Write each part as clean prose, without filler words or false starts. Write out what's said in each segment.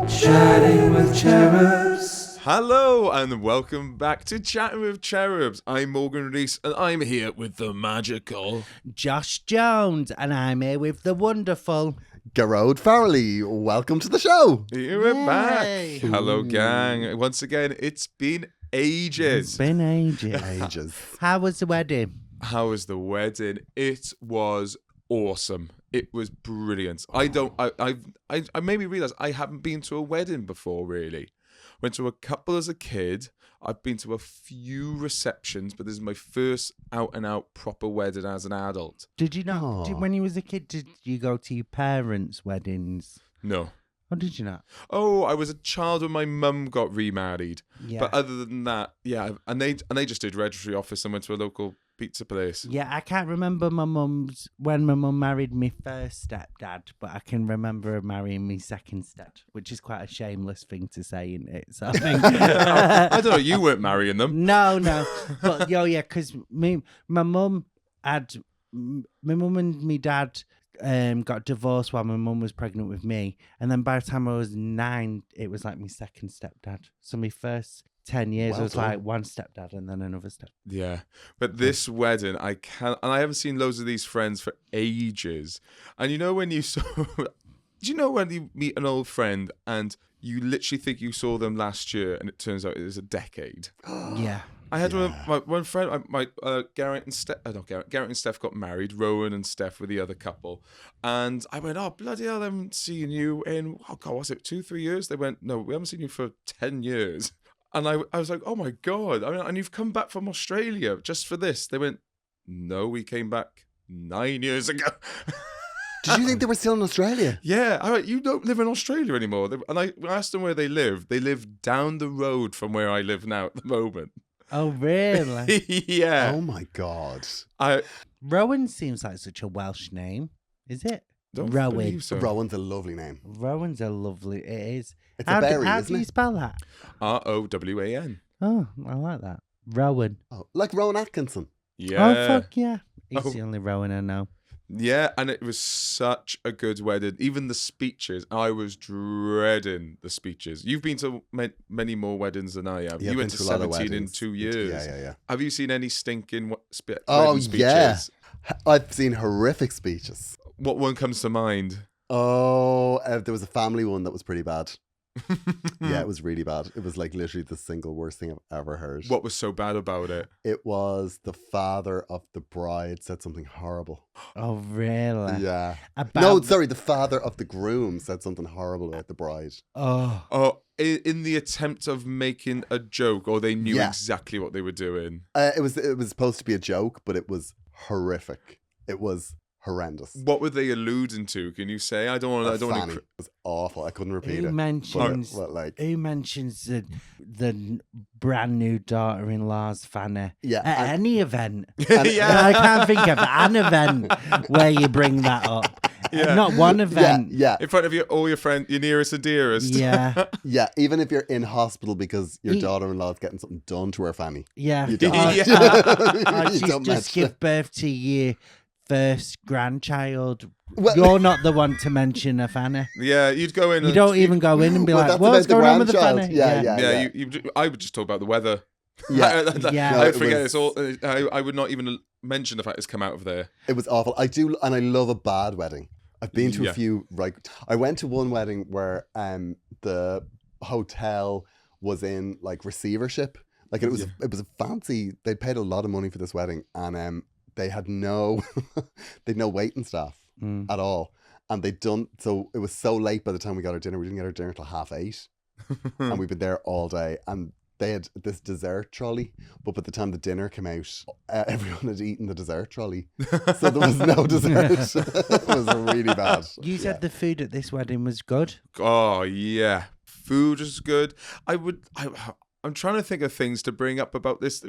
Chatting with Cherubs. Hello and welcome back to Chatting with Cherubs. I'm Morgan Rees and I'm here with the magical Josh Jones, and I'm here with the wonderful Gerard Farrelly. Welcome to the show. Here we're back. Yay. Hello, gang. Once again, it's been ages. It's been ages. Ages. How was the wedding? How was the wedding? It was awesome. It was brilliant. I made me realize I haven't been to a wedding before, really. Went to a couple as a kid. I've been to a few receptions, but this is my first out-and-out proper wedding as an adult. Did you not? Aw. When you was a kid, did you go to your parents' weddings? No. Or did you not? Oh, I was a child when my mum got remarried. Yeah. But other than that, yeah, and they just did registry office and went to a local pizza place. Yeah, I can't remember when my mum married my first stepdad, but I can remember her marrying my second stepdad, which is quite a shameless thing to say, isn't it? So I think I don't know, you weren't marrying them. No, but yeah, because my mum and my dad got divorced while my mum was pregnant with me, and then by the time I was 9, it was like my second stepdad. So my first 10 years Well was done. like one stepdad and then another stepdad. Yeah, but this wedding, I haven't seen loads of these friends for ages. And you know when you saw, do you know when you meet an old friend and you literally think you saw them last year and it turns out it was a decade? Yeah. I had one friend, Garrett and Steph. Garrett and Steph got married. Rowan and Steph were the other couple, and I went, "Oh bloody hell, I haven't seen you in was it 2-3 years?" They went, "No, we haven't seen you for 10 years." And I was like, "Oh my god!" I mean, and you've come back from Australia just for this? They went, "No, we came back 9 years ago." Did you think they were still in Australia? Yeah, I went, "You don't live in Australia anymore." And I asked them where they live. They live down the road from where I live now at the moment. Oh, really? Yeah. Oh my God. Rowan seems like such a Welsh name. Is it? Don't Rowan. believe so. Rowan's a lovely name. Rowan's a lovely... It is. It's a berry, how isn't do you it? spell that? Rowan. Oh, I like that. Rowan. Oh, like Rowan Atkinson. Yeah. Oh, fuck yeah. He's Oh. the only Rowan I know. Yeah, and it was such a good wedding. Even the speeches, I was dreading the speeches. You've been to many more weddings than I have. Yeah, You I've went been to to a lot of 17 in weddings. 2 years. Yeah. Have you seen any stinking Oh, wedding speeches? yeah. I've seen horrific speeches. What one comes to mind? Oh, there was a family one that was pretty bad. Yeah, it was really bad. It was like literally the single worst thing I've ever heard. What was so bad about it? It was the father of the bride said something horrible. Oh, really? Yeah. About... No, sorry, the father of the groom said something horrible about the bride. Oh. Oh, in the attempt of making a joke, or they knew Yeah. exactly what they were doing? It was supposed to be a joke, but it was horrific. It was horrendous. What were they alluding to? Can you say? I don't want Fanny. to. It was awful. I couldn't repeat Who it. mentions... But like, Who mentions the brand new daughter-in-law's Fanny yeah, at and- any event? Yeah. I can't think of an event where you bring that up. Yeah. Not one event. yeah, In front of all your friends, your nearest and dearest. Yeah. yeah. Even if you're in hospital because your daughter-in-law is getting something done to her fanny, Yeah. you don't. Or, Yeah. or You she's don't just mention give birth to your first grandchild. Well- You're not the one to mention a Fanny. Yeah, you'd go in. You and don't even go in and be Well, like, that's what's about the going on with the grandchild. Fanny? Yeah. I would just talk about the weather. Yeah. Yeah. No, I it forget was- it's all. I would not even mention the fact it's come out of there. It was awful. I do, and I love a bad wedding. I've been to Yeah. a few. Right, I went to one wedding where the hotel was in like receivership. Like it was a fancy. They'd paid a lot of money for this wedding, and they had no they'd no waiting staff at all. And they'd done so. It was so late by the time we got our dinner. We didn't get our dinner till 8:30, and we've been there all day. And they had this dessert trolley, but by the time the dinner came out, everyone had eaten the dessert trolley, so there was no dessert. It was really bad. You said the food at this wedding was good. Oh yeah, food is good. I'm trying to think of things to bring up about this.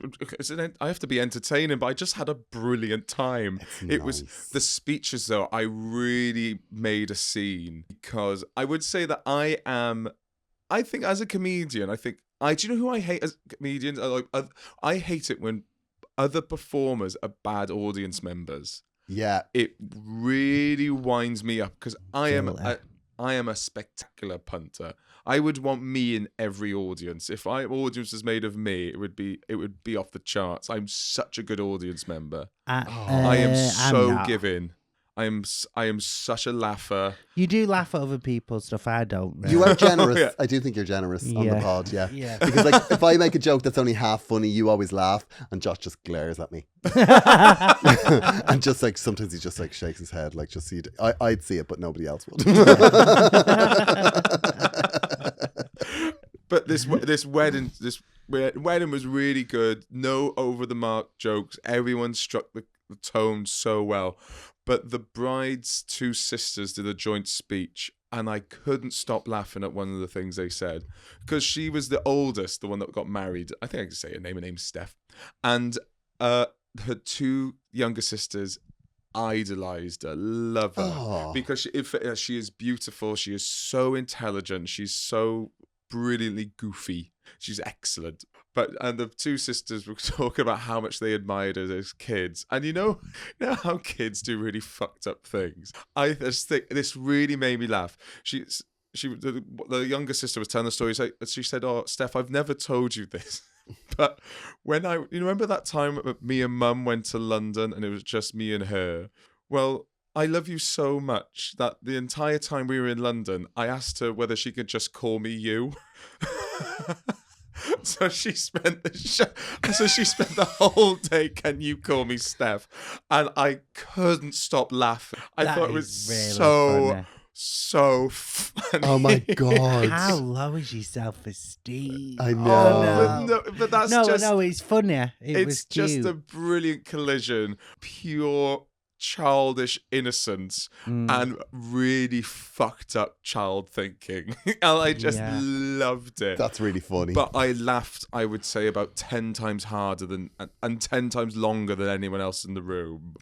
I have to be entertaining, but I just had a brilliant time. It was the speeches, though. I really made a scene because I would say that I think as a comedian, do you know who I hate as comedians? I hate it when other performers are bad audience members. Yeah. It really winds me up because I am I am a spectacular punter. I would want me in every audience. If my audience was made of me, it would be off the charts. I'm such a good audience member. I am so giving. I am such a laugher. You do laugh at other people's stuff. I don't. Really. You are generous. Yeah. I do think you're generous on the pod. Yeah. Yeah. Because like if I make a joke that's only half funny, you always laugh, and Josh just glares at me. And just like sometimes he just like shakes his head, like just see. I'd see it, but nobody else would. But this wedding was really good. No over the mark jokes. Everyone struck the tone so well. But the bride's two sisters did a joint speech, and I couldn't stop laughing at one of the things they said, because she was the oldest, the one that got married. I think I can say her name. Her name's Steph, and her two younger sisters idolized her, love her, because she is beautiful. She is so intelligent. She's so brilliantly goofy. She's excellent. And the two sisters were talking about how much they admired her as kids. And you know how kids do really fucked up things. I just think this really made me laugh. The younger sister was telling the story. She said, "Oh, Steph, I've never told you this, but when you remember that time me and Mum went to London and it was just me and her? Well, I love you so much that the entire time we were in London, I asked her whether she could just call me you." So she spent the whole day, "Can you call me Steph?" And I couldn't stop laughing. I thought it was really so funny. Oh my God. How low is your self-esteem? I know. But that's it's funny. It's just a brilliant collision. Pure childish innocence and really fucked up child thinking. And I just loved it. That's really funny. But I laughed, I would say, about 10 times harder and 10 times longer than anyone else in the room.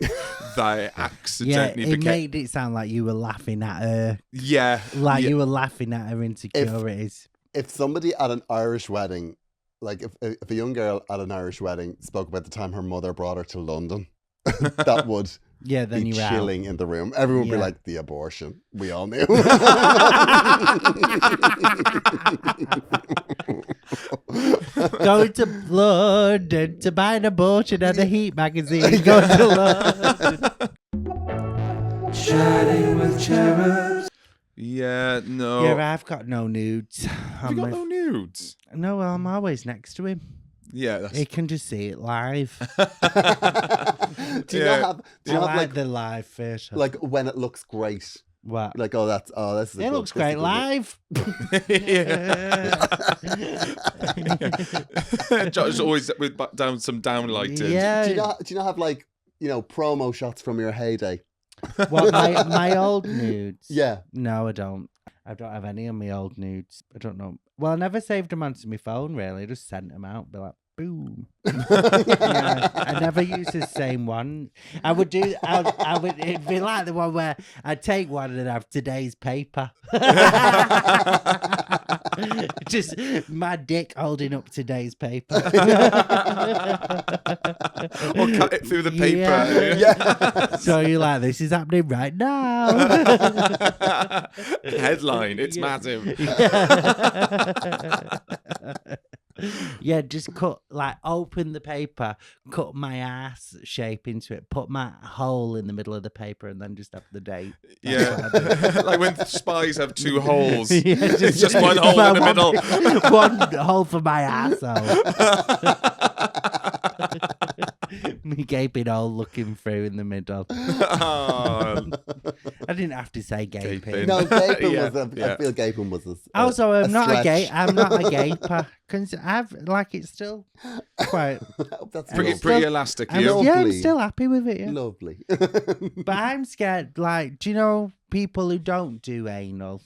That I accidentally made it sound like you were laughing at her. Yeah. You were laughing at her insecurities. If somebody at an Irish wedding, like if a young girl at an Irish wedding spoke about the time her mother brought her to London, that would then be chilling in the room. Everyone would be like, the abortion. We all knew. Going to London to buy an abortion and a Heat magazine. Going to London. Chatting with Cherubs. Yeah, no. Yeah, I've got no nudes. Have you got no nudes? No, well, I'm always next to him. Yeah, he can just see it live. Do you not have like the live theatre? Like when it looks great. What? Like, this is. It looks great live. Josh always with some downlighting. Yeah. Do you not have like promo shots from your heyday? What, my old nudes? Yeah. No, I don't. I don't have any of my old nudes. I don't know. Well, I never saved them onto my phone, really. I just sent them out. Be like, boom. I never used the same one. It'd be like the one where I'd take one and have today's paper. Just my dick holding up today's paper. Or cut it through the paper. Yeah. So you're like, this is happening right now. Headline, it's massive. Yeah, just open the paper, cut my ass shape into it, put my hole in the middle of the paper, and then just have the date. That's like when spies have two holes. It's just one hole in the middle. One hole for my asshole. Me gaping hole looking through in the middle. Oh. I didn't have to say gaping. No, gaping was. I feel gaping was. Also, I'm not a gaper. Because it's still quite. That's pretty elastic. I'm still happy with it. Yeah. Lovely. But I'm scared. Do you know people who don't do anal?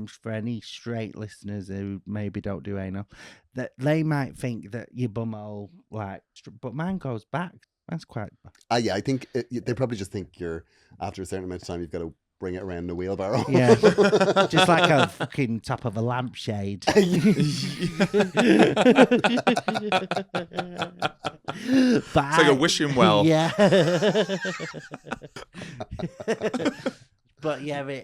For any straight listeners who maybe don't do anal, that they might think that your bumhole but mine goes back. That's quite. Yeah, I think they probably just think after a certain amount of time you've got to bring it around in a wheelbarrow. Yeah, just like a fucking top of a lampshade. It's like a wishing well. Yeah. But yeah,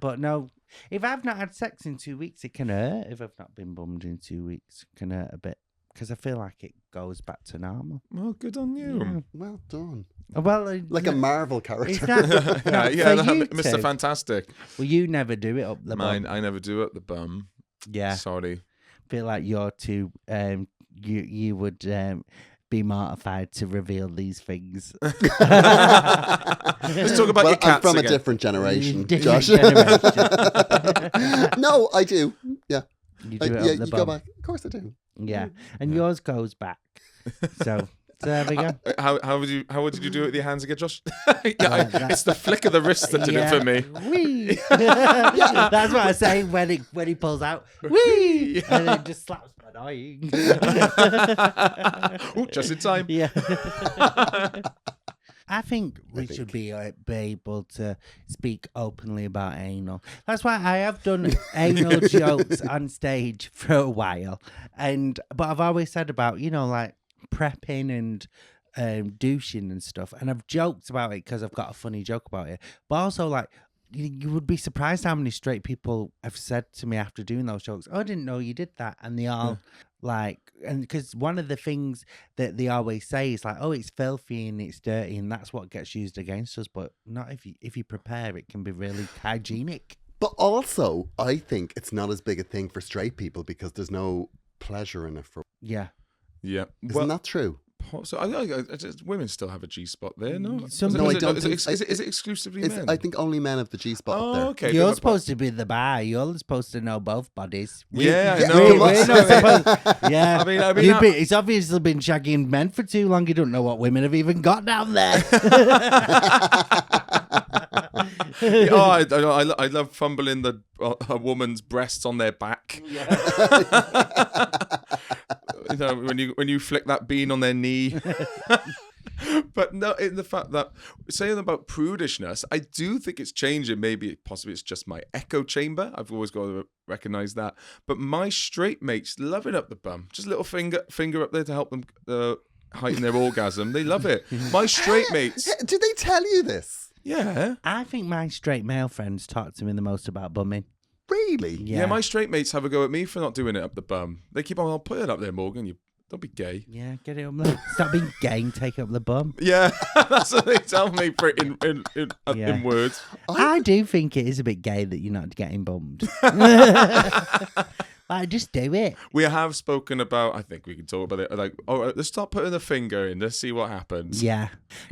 But no, if I've not had sex in 2 weeks, it can hurt. If I've not been bummed in 2 weeks, it can hurt a bit. Because I feel like it goes back to normal. Well, good on you. Yeah. Well done. Well, Like a Marvel character. It's not, not Yeah, for you Mr. to. Fantastic. Well, you never do it up the Mine, bum. I never do up the bum. Yeah. Sorry. Feel like you're too. You would be mortified to reveal these things. Let's talk about your cats I'm from again. a different generation, Different Josh. generation. No, I do. Yeah. You do it Yeah, up the you bum. go back. Of course I do. Yeah, and yours goes back. So there we go. How would you do it with your hands again, Josh? It's the flick of the wrist that did it for me. Wee. That's what I say when he pulls out. Wee, and it just slaps my eye. Ooh, just in time. Yeah. I think we should be able to speak openly about anal. That's why I have done anal jokes on stage for a while, but I've always said about like prepping and douching and stuff, and I've joked about it because I've got a funny joke about it. But also, like, you would be surprised how many straight people have said to me after doing those jokes, "Oh, I didn't know you did that," and they all. And because one of the things that they always say is like, oh, it's filthy and it's dirty, and that's what gets used against us. But not if you prepare, it can be really hygienic. But also, I think it's not as big a thing for straight people because there's no pleasure in it for. Yeah. Yeah. Isn't that true? So women still have a G-spot there, no? No, I don't think. Is it exclusively men? I think only men have the G-spot up there. Okay. You're supposed to be the bi. You're supposed to know both bodies. Yeah, I Yeah, know. We're not supposed. Yeah. I mean, He's obviously been shagging men for too long. You don't know what women have even got down there. I love fumbling a woman's breasts on their back. When you flick that bean on their knee. But no, in the fact that saying about prudishness, I do think it's changing. Possibly it's just my echo chamber. I've always got to recognize that. But my straight mates love it up the bum. Just a little finger up there to help them heighten their orgasm. They love it. My straight mates. Did they tell you this? Yeah. I think my straight male friends talk to me the most about bumming. Really? Yeah, my straight mates have a go at me for not doing it up the bum. They keep on, I'll put it up there, Morgan. You don't be gay. Yeah, get it up there. Stop being gay and take up the bum. Yeah, that's what they tell me in words. I do think it is a bit gay that you're not getting bummed. Like, just do it. We have spoken about, I think we can talk about it, like, let's start putting the finger in, let's see what happens. Yeah.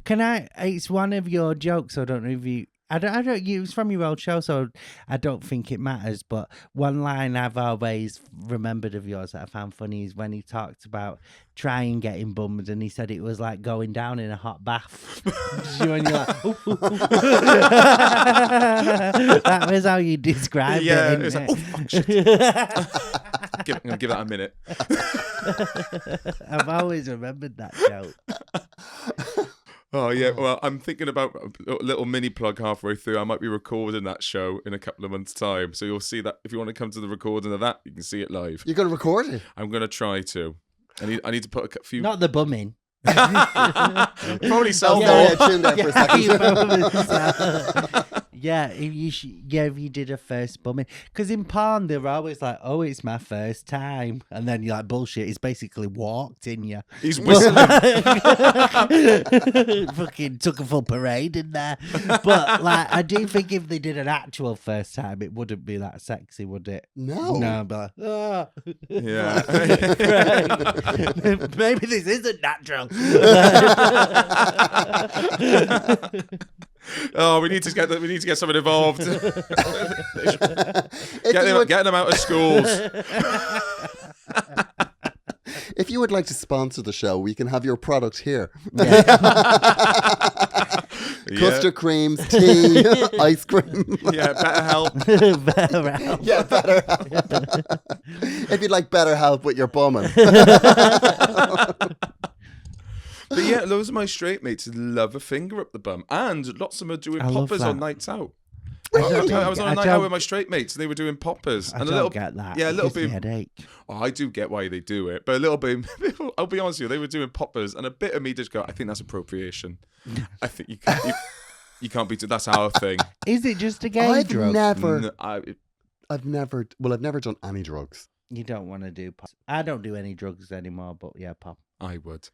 It's one of your jokes, I don't know if you... I don't. It was from your old show, so I don't think it matters. But one line I've always remembered of yours that I found funny is when he talked about trying getting bummed, and he said it was like going down in a hot bath. When you're like, ooh, ooh, ooh. That was how you described Yeah, it. it's like, oh, fuck, shit. I'm going to give that a minute. I've always remembered that joke. Oh, yeah. Well, I'm thinking about a little mini plug halfway through. I might be recording that show in a couple of months' time. So you'll see that. If you want to come to the recording of that, you can see it live. You're going to record it? I'm going to try to. I need to put a few... Not the bumming. Probably sell Yeah, more. tune there for a second. Yeah, if you did a first bumming, because in porn they're always like, "Oh, it's my first time," and then you're like, "Bullshit!" He's basically walked in you. He's whistling. Fucking took a full parade in there. But like, I do think if they did an actual first time, it wouldn't be that sexy, would it? No. No, but Yeah. maybe this isn't natural. Oh, we need to get someone involved. Get them out of schools. If you would like to sponsor the show, we can have your product here. Custard creams, tea, ice cream. Yeah, better help. Better help. Yeah, better help. If you'd like better help with your bumming. But yeah, loads of my straight mates love a finger up the bum, and lots of them are doing I love poppers that. on nights out. Really? I was on a night out with my straight mates, and they were doing poppers. I And don't a little, get that. Yeah, a little It gives me bit. a headache. Oh, I do get why they do it, but a little bit. I'll be honest with you, they were doing poppers, and a bit of me just go, I think that's appropriation. I think you can. You can't be. That's our thing. Is it just a gay I've drug? never, No, I've never done any drugs. You don't want to do pop. I don't do any drugs anymore, but yeah, pop. I would.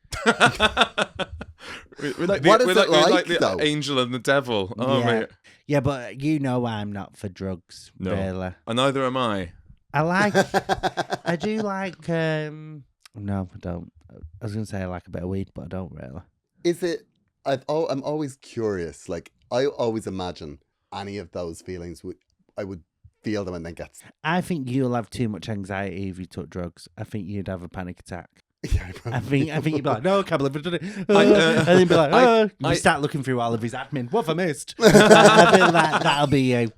we're like What is it like the though? angel and the devil. Oh, yeah. mate. Yeah, but you know I'm not for drugs, No. really. And neither am I. I do like, no, I don't. I was going to say I like a bit of weed, but I don't really. Is it? I'm always curious. Like I always imagine any of those feelings I would feel them and then get. I think you'll have too much anxiety if you took drugs. I think you'd have a panic attack. Yeah, I think you'd be like, no, I can't believe I've done it. I- and then be like, oh. You I- start looking through all of his admin. What have I missed? I feel like that'll be you.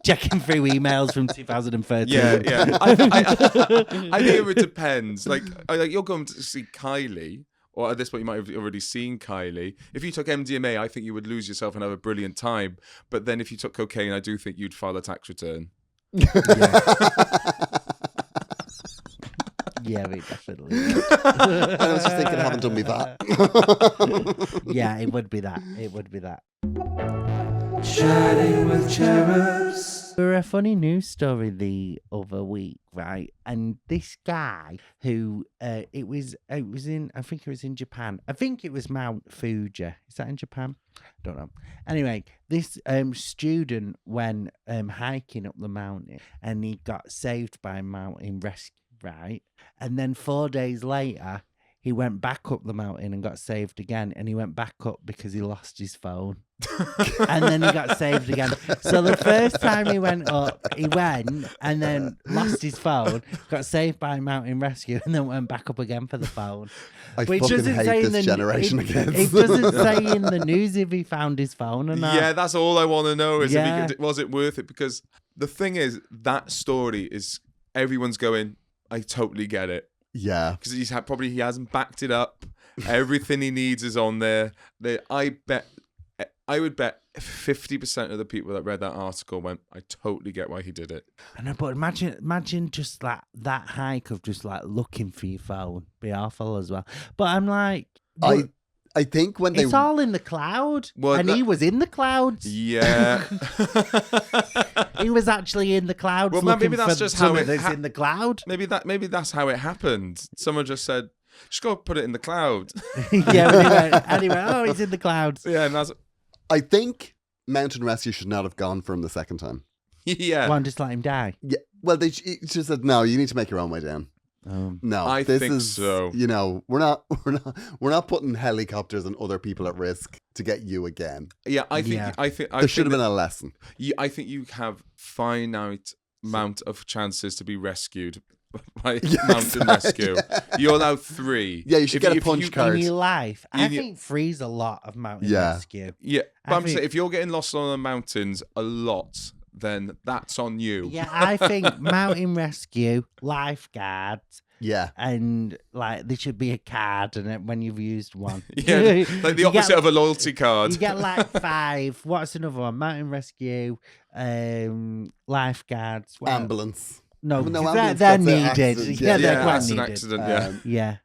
Checking through emails from 2013. Yeah. I think it would depend. Like you're going to see Kylie, or at this point you might have already seen Kylie. If you took MDMA, I think you would lose yourself and have a brilliant time. But then if you took cocaine, I do think you'd file a tax return. Yeah, we definitely. I was just thinking, I haven't done me that. Yeah, it would be that. It would be that. Chatting with cherubs. There were a funny news story the other week, right? And this guy who it was in, I think it was in Japan. I think it was Mount Fuji. Is that in Japan? I don't know. Anyway, this student went hiking up the mountain and he got saved by a mountain rescue, right? And then 4 days later, he went back up the mountain and got saved again. And he went back up because he lost his phone. And then he got saved again. So the first time he went up, he went and then lost his phone, got saved by a mountain rescue, and then went back up again for the phone. I But it fucking doesn't say hate in this the- generation of kids. It doesn't say in the news if he found his phone or not. Yeah, that's all I want to know is Yeah. if was it worth it? Because the thing is, that story is everyone's going, I totally get it. Yeah. Because he hasn't backed it up. Everything he needs is on there. I would bet 50% of the people that read that article went, I totally get why he did it. I know, but imagine just like that hike of just like looking for your phone. Be awful as well. But I'm like, I think when they it's all in the cloud, Well, and he was in the clouds. Yeah. He was actually in the clouds. Well, looking maybe that's for just how something it that's in the cloud. maybe that's how it happened. Someone just said, just go put it in the cloud. Yeah, and he went, oh, he's in the clouds. Yeah, and that's I think Mountain Rescue should not have gone for him the second time. yeah. Well, just let him die. Yeah. Well, they just said, no, you need to make your own way down. No, I this think is, so. You know, we're not putting helicopters and other people at risk to get you again. Yeah, I think There should have been a lesson. I think you have finite amount of chances to be rescued by Yeah, mountain exactly. rescue. You're allowed 3. Yeah, you should get a punch you- card. In your life, I You- think three's a lot of mountain Yeah. rescue. Yeah, but I I'm saying think- if you're getting lost on the mountains a lot, then that's on you. Yeah, I think mountain rescue, lifeguards, Yeah. and like there should be a card, and when you've used one, Yeah, like the You opposite get- of a loyalty card. You get like 5. What's another one? Mountain rescue, lifeguards, what else? Ambulance. No, No, 'cause ambulance, they're that's an needed. accident. Yeah, they're yeah, quite that's an needed. accident. Yeah, Yeah,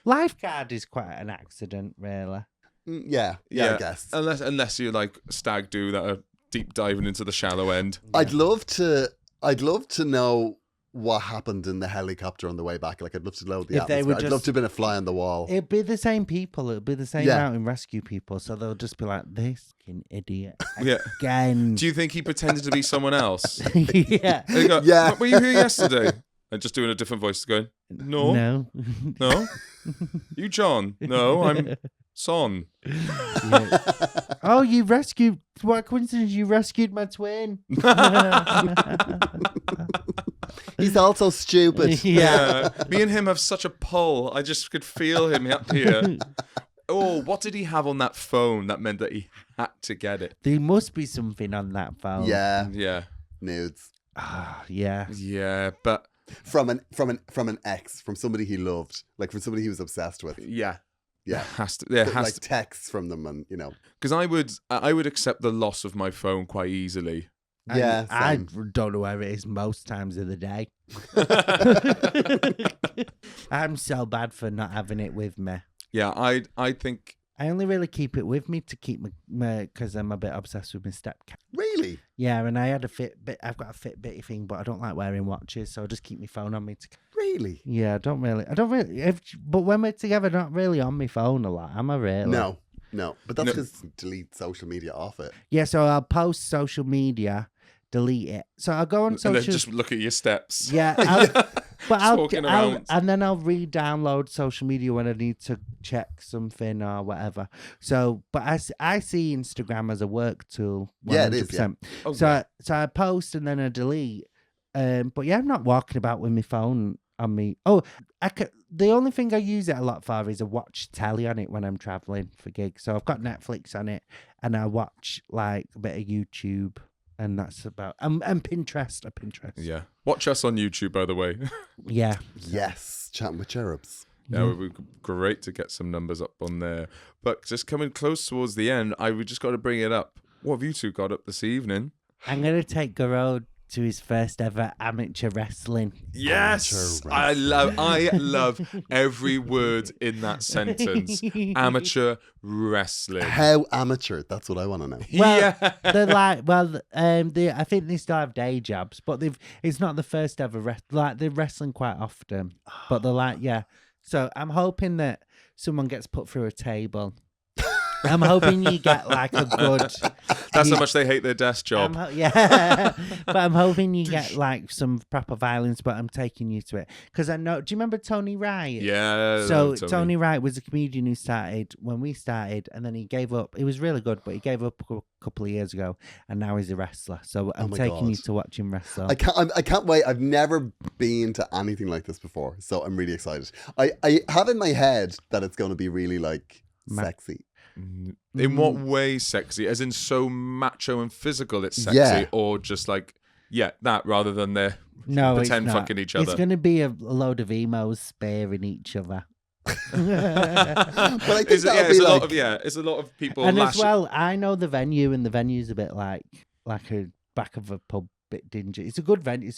lifeguard is quite an accident, really. Yeah, I guess. Unless you're like stag do that are deep diving into the shallow end. I'd love to know what happened in the helicopter on the way back. Like, I'd love to know the If they atmosphere. were I'd just- love to have been a fly on the wall. It'd be the same people. It'd be the same Yeah. mountain rescue people. So they'll just be like, this fucking idiot Yeah. again. Do you think he pretended to be someone else? Yeah. And you go, Yeah. Were you here yesterday? And just doing a different voice, going, no, No. you John, no, I'm Son. Yeah. Oh, you rescued. What a coincidence! You rescued my twin. He's also stupid. Yeah. Me and him have such a pull. I just could feel him up here. Oh, what did he have on that phone that meant that he had to get it? There must be something on that phone. Yeah. Yeah. Nudes. Ah, yeah. Yeah, but From an ex, from somebody he loved, like from somebody he was obsessed with. yeah. Yeah. There But, has like to, texts from them, and you know. because I would accept the loss of my phone quite easily. Yeah, I same. don't know where it is most times of the day. I'm so bad for not having it with me. Yeah, I think I only really keep it with me to keep my because I'm a bit obsessed with my stepcat. Really? Yeah, and I had a Fitbit. I've got a Fitbit thing, but I don't like wearing watches, so I just keep my phone on me. Really? Yeah, I don't really. But when we're together, not really on my phone a lot. Am I really? No. But that's just delete social media off it. Yeah, so I'll post social media, delete it. So I'll go on social. And then just look at your steps. Yeah, Walking around. and then I'll re-download social media when I need to check something or whatever. So, but I see Instagram as a work tool. 100%. Yeah, it is. Yeah. Okay. So I post and then I delete. But yeah, I'm not walking about with my phone on me. Oh, the only thing I use it a lot for is I watch telly on it when I'm traveling for gigs. So I've got Netflix on it, and I watch like a bit of YouTube. And that's about and Pinterest. Yeah. Watch us on YouTube, by the way. Yeah. Yes. Chatting with Cherubs. Yeah, it would be great to get some numbers up on there. But just coming close towards the end, we just got to bring it up. What have you two got up this evening? I'm gonna take Gerard to his first ever amateur wrestling. Yes, I love every word in that sentence. Amateur wrestling. How amateur? That's what I want to know. Well, they're like, I think they still have day jobs, but it's not the first ever they're wrestling quite often, but they're like, yeah. So I'm hoping that someone gets put through a table. I'm hoping you get like a good. That's how much they hate their desk job. Yeah, but I'm hoping you get like some proper violence. But I'm taking you to it because I know. Do you remember Tony Wright? Yeah. So Tony Wright was a comedian who started when we started, and then he gave up. He was really good, but he gave up a couple of years ago, and now he's a wrestler. So I'm taking you to watch him wrestle. I can't wait. I've never been to anything like this before, so I'm really excited. I have in my head that it's going to be really like sexy. In what way sexy? As in so macho and physical it's sexy, or just like that rather than they're pretend fucking each other? It's going to be a load of emos sparing each other. But I think it's a lot of people. And as well, I know the venue, and the venue's a bit like a back of a pub. Bit dingy. It's a good venue.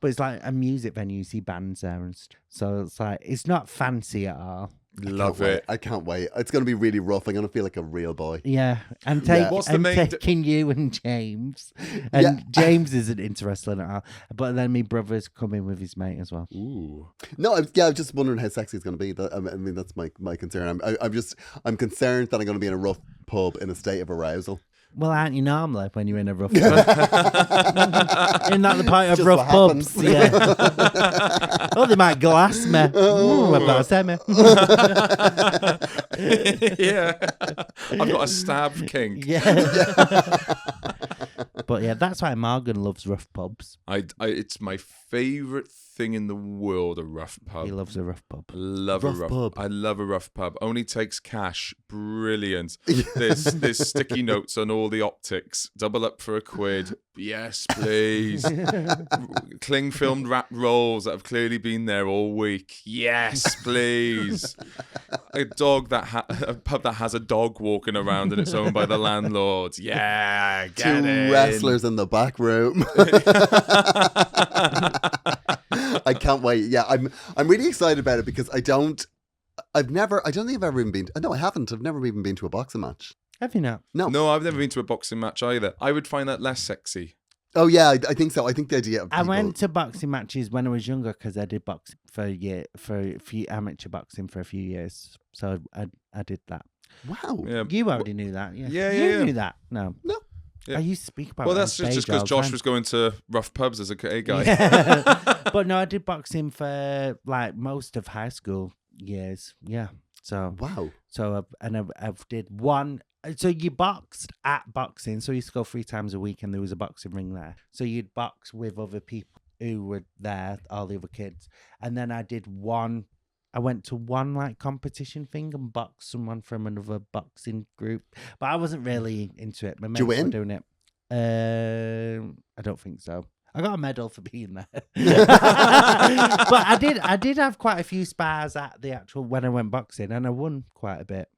But it's like a music venue. You see bands there, and so it's like it's not fancy at all. Love it. I can't wait. It's going to be really rough. I'm going to feel like a real boy. Yeah. And taking you and James. And James isn't into wrestling at all. But then my brother's coming with his mate as well. Ooh. No, I'm just wondering how sexy it's going to be. I mean, that's my concern. I'm concerned that I'm going to be in a rough pub in a state of arousal. Well, aren't you normally when you're in a rough pub? Isn't that the point of rough pubs? Yeah. Oh, they might glass me. I've got a semi. Yeah. I've got a stab kink. Yeah. But yeah, that's why Morgan loves rough pubs. It's my favourite thing in the world, a rough pub. He loves a rough pub. I love a rough pub. Only takes cash. Brilliant. There's sticky notes on all the optics. Double up for £1. Yes, please. Cling filmed wrap rolls that have clearly been there all week. Yes, please. A pub that has a dog walking around and it's owned by the landlord. Yeah, get Two wrestlers in the back room. I can't wait. Yeah, I'm really excited about it because I don't think I've ever even been. No, I haven't. I've never even been to a boxing match. Have you not? No, I've never been to a boxing match either. I would find that less sexy. Oh yeah, I think so. I think the idea of I went to boxing matches when I was younger because I did boxing for a few amateur boxing for a few years. So I did that. Wow. Yeah. You already knew that. Yeah. You knew that. No. Yeah. I used to speak about. Well, that's just because Josh was going to rough pubs as a gay guy. Yeah. But no, I did boxing for like most of high school years. Yeah. So wow. So I've did one. So you boxed at boxing. So you used to go 3 times a week, and there was a boxing ring there. So you'd box with other people who were there, all the other kids. And then I went to one like competition thing and boxed someone from another boxing group. But I wasn't really into it. My mates were doing it. I don't think so. I got a medal for being there. But I did have quite a few spars at the actual when I went boxing, and I won quite a bit.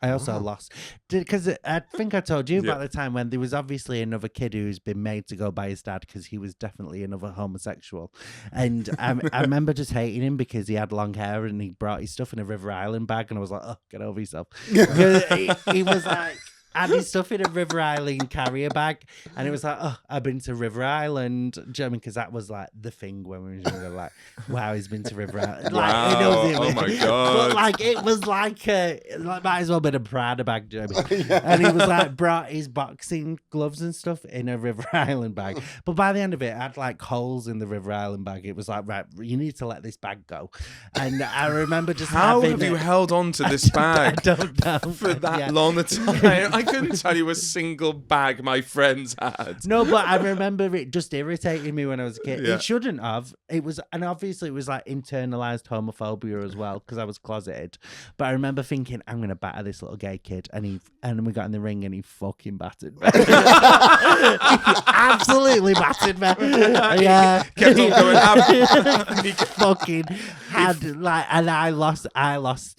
I also lost because I think I told you about the time when there was obviously another kid who's been made to go by his dad because he was definitely another homosexual, and I remember just hating him because he had long hair and he brought his stuff in a River Island bag, and I was like, oh, get over yourself. he was like. Had his stuff in a River Island carrier bag, and it was like, oh, I've been to River Island, German, because that was like the thing when we were younger, like, wow, he's been to River Island. Like, Wow. Oh my God. But like, it was like might as well been a Prada bag, German. And he was like, brought his boxing gloves and stuff in a River Island bag. But by the end of it, it had like holes in the River Island bag. It was like, right, you need to let this bag go. And I remember just How having have you it. held on to this bag I don't know. for that Yeah. long a time? I couldn't tell you a single bag my friends had. No, but I remember it just irritating me when I was a kid. Yeah. It shouldn't have. It was, and obviously it was like internalized homophobia as well because I was closeted. But I remember thinking, I'm gonna batter this little gay kid, and then we got in the ring and he fucking battered me. He absolutely battered me. Yeah, Kept on going. He fucking had like, and I lost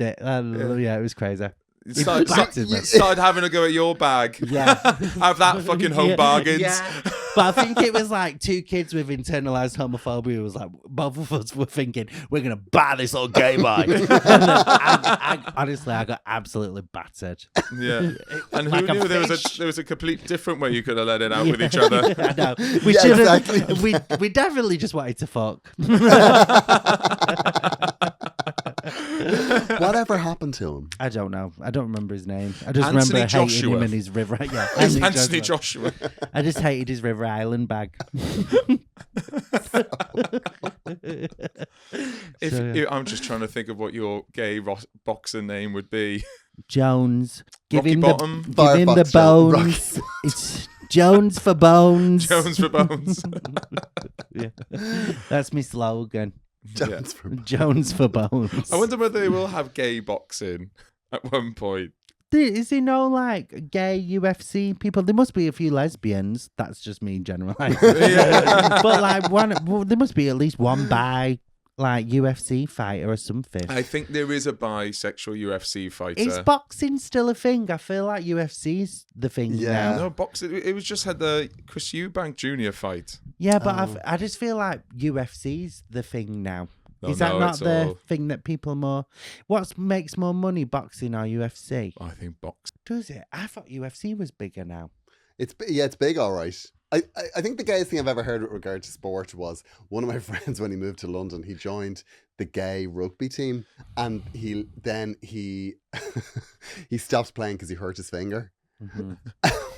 it. Yeah, it was crazy. Started having a go at your bag. Yeah. Have that fucking home bargains. Yeah. But I think it was like two kids with internalized homophobia. It was like both of us were thinking, we're going to batter this little gay boy. And then honestly, I got absolutely battered. Yeah. And who Like a knew there was a complete different way you could have let it out with each other. I know. We Yeah, should have. exactly. We definitely just wanted to fuck. Whatever happened to him? I don't know. I don't remember his name. I just Anthony remember hating Joshua. him in his River. Yeah, Anthony Joshua. I just hated his River Island bag. I'm just trying to think of what your gay boxer name would be. Jones. Give Rocky him Bottom. the, give him the Firefox Jones. bones. It's Jones for bones. Jones for bones. Yeah. That's my slogan. Jones from Jones for bones. I wonder whether they will have gay boxing at one point. Is there no like gay UFC people? There must be a few lesbians. That's just me generalizing. Yeah. But like there must be at least one bi like UFC fighter or something. I think there is a bisexual UFC fighter. Is boxing still a thing? I feel like UFC's the thing Yeah. now. No, boxing. It was just had the Chris Eubank Jr. fight. Yeah, but I just feel like UFC's the thing now. No, Is that no, not it's the all- thing that people more... What makes more money, boxing or UFC? I think boxing. Does it? I thought UFC was bigger now. It's big, all right. I think the gayest thing I've ever heard with regard to sport was one of my friends when he moved to London. He joined the gay rugby team, and he he stopped playing because he hurt his finger,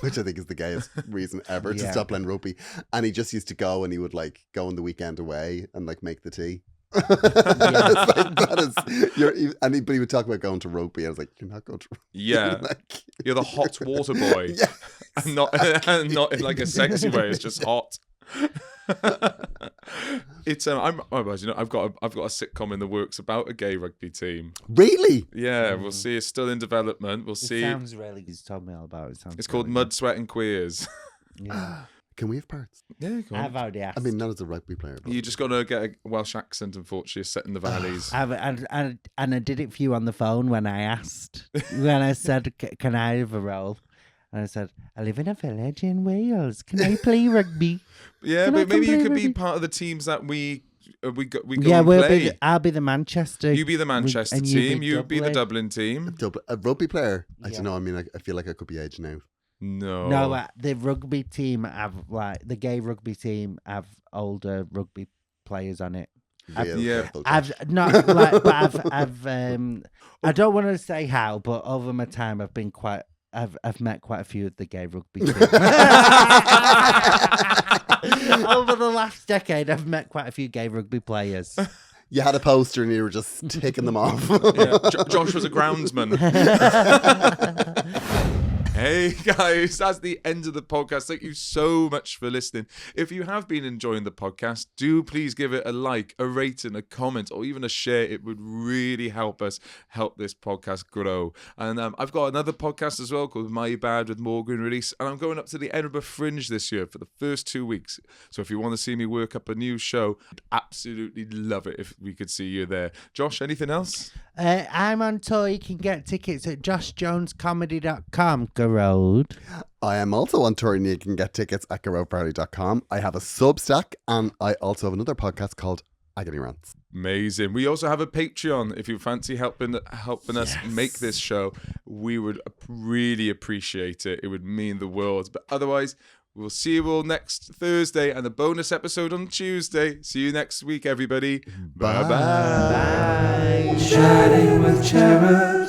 which I think is the gayest reason ever to Yeah. stop playing rugby. And he just used to go, and he would like go on the weekend away and like make the tea. It's like, that is, but he would talk about going to rugby. I was like, you're not going to rugby. Yeah, Like, you're the hot water boy, yeah. and not in like a sexy way. It's just hot. It's I've got a sitcom in the works about a gay rugby team. Really? Yeah, we'll see. It's still in development. We'll It see. sounds really... He's told me all about it. It's called Mud, Sweat and Queers. Yeah. Can we have parts? Yeah, go on. I've already asked. I mean, not as a rugby player. But... You just got to get a Welsh accent, unfortunately, set in the valleys. and I did it for you on the phone when I asked. When I said, can I have a role? And I said, I live in a village in Wales. Can I play rugby? Yeah, Can I but maybe you come could play be rugby? part of the teams that we go Yeah, and play. I'll be the Manchester. You be the Manchester and you team. be You be the Dublin. Dublin team. A rugby player? I Yeah. don't know. I mean, I feel like I could be aging out. No. No, the rugby team have the gay rugby team have older rugby players on it. Yeah. I've not like, but I've I don't want to say how, but over my time I've met quite a few of the gay rugby team. Over the last decade, I've met quite a few gay rugby players. You had a poster and you were just taking them off. Yeah. Josh was a groundsman. Hey guys, that's the end of the podcast. Thank you so much for listening. If you have been enjoying the podcast, do please give it a like, a rating, a comment, or even a share. It would really help us help this podcast grow. And I've got another podcast as well called My Bad with Morgan Rees, and I'm going up to the Edinburgh Fringe this year for the first 2 weeks. So if you want to see me work up a new show, I'd absolutely love it if we could see you there. Josh, anything else? I'm on tour. You can get tickets at joshjonescomedy.com, Gerard. I am also on tour and you can get tickets at GerardFarrelly.com. I have a Substack and I also have another podcast called Agony Rants. Amazing. We also have a Patreon. If you fancy helping us make this show, we would really appreciate it. It would mean the world. But otherwise, we'll see you all next Thursday and a bonus episode on Tuesday. See you next week, everybody. Bye-bye. Bye. Chatting with cherubs.